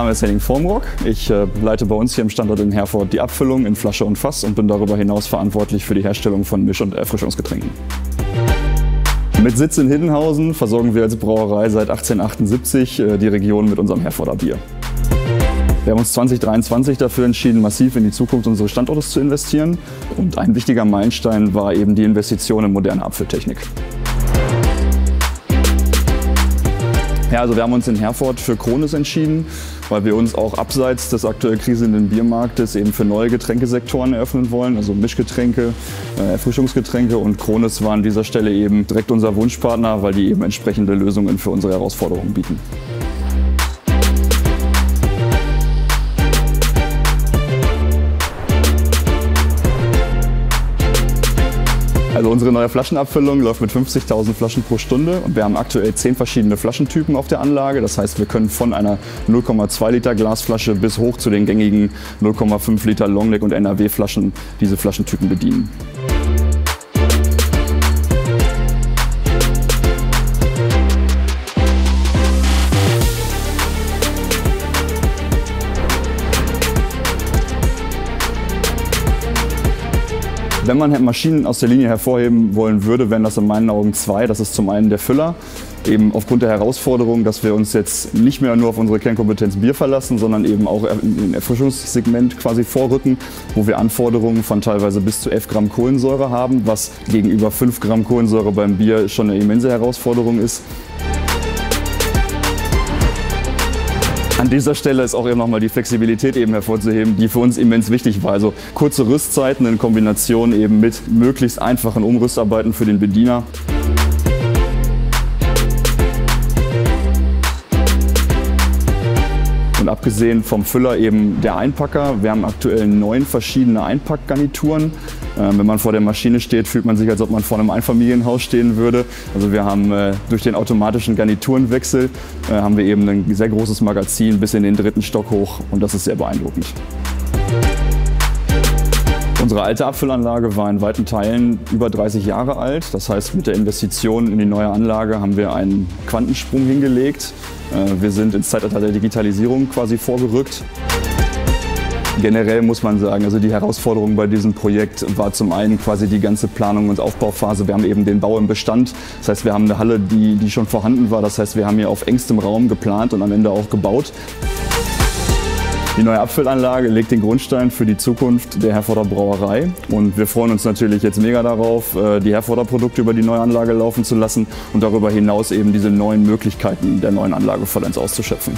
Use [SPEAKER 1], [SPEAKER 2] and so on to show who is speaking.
[SPEAKER 1] Name ist Henning Vormrock. Ich leite bei uns hier im Standort in Herford die Abfüllung in Flasche und Fass und bin darüber hinaus verantwortlich für die Herstellung von Misch- und Erfrischungsgetränken. Mit Sitz in Hiddenhausen versorgen wir als Brauerei seit 1878 die Region mit unserem Herforder Bier. Wir haben uns 2023 dafür entschieden, massiv in die Zukunft unseres Standortes zu investieren. Und ein wichtiger Meilenstein war eben die Investition in moderne Abfülltechnik. Ja, also wir haben uns in Herford für Krones entschieden, weil wir uns auch abseits des aktuell kriselnden Biermarktes eben für neue Getränkesektoren eröffnen wollen, also Mischgetränke, Erfrischungsgetränke, und Krones war an dieser Stelle eben direkt unser Wunschpartner, weil die eben entsprechende Lösungen für unsere Herausforderungen bieten. Also unsere neue Flaschenabfüllung läuft mit 50.000 Flaschen pro Stunde und wir haben aktuell 10 verschiedene Flaschentypen auf der Anlage. Das heißt, wir können von einer 0,2 Liter Glasflasche bis hoch zu den gängigen 0,5 Liter Longneck und NRW Flaschen diese Flaschentypen bedienen. Wenn man Maschinen aus der Linie hervorheben wollen würde, wären das in meinen Augen 2. Das ist zum einen der Füller, eben aufgrund der Herausforderung, dass wir uns jetzt nicht mehr nur auf unsere Kernkompetenz Bier verlassen, sondern eben auch im Erfrischungssegment quasi vorrücken, wo wir Anforderungen von teilweise bis zu 11 Gramm Kohlensäure haben, was gegenüber 5 Gramm Kohlensäure beim Bier schon eine immense Herausforderung ist. An dieser Stelle ist auch eben nochmal die Flexibilität eben hervorzuheben, die für uns immens wichtig war. Also kurze Rüstzeiten in Kombination eben mit möglichst einfachen Umrüstarbeiten für den Bediener. Und abgesehen vom Füller eben der Einpacker. Wir haben aktuell 9 verschiedene Einpackgarnituren. Wenn man vor der Maschine steht, fühlt man sich, als ob man vor einem Einfamilienhaus stehen würde. Also wir haben durch den automatischen Garniturenwechsel haben wir eben ein sehr großes Magazin bis in den 3. Stock hoch und das ist sehr beeindruckend. Unsere alte Abfüllanlage war in weiten Teilen über 30 Jahre alt. Das heißt, mit der Investition in die neue Anlage haben wir einen Quantensprung hingelegt. Wir sind ins Zeitalter der Digitalisierung quasi vorgerückt. Generell muss man sagen, also die Herausforderung bei diesem Projekt war zum einen quasi die ganze Planung und Aufbauphase. Wir haben eben den Bau im Bestand. Das heißt, wir haben eine Halle, die schon vorhanden war. Das heißt, wir haben hier auf engstem Raum geplant und am Ende auch gebaut. Die neue Abfüllanlage legt den Grundstein für die Zukunft der Herforder Brauerei und wir freuen uns natürlich jetzt mega darauf, die Herforder Produkte über die neue Anlage laufen zu lassen und darüber hinaus eben diese neuen Möglichkeiten der neuen Anlage vollends auszuschöpfen.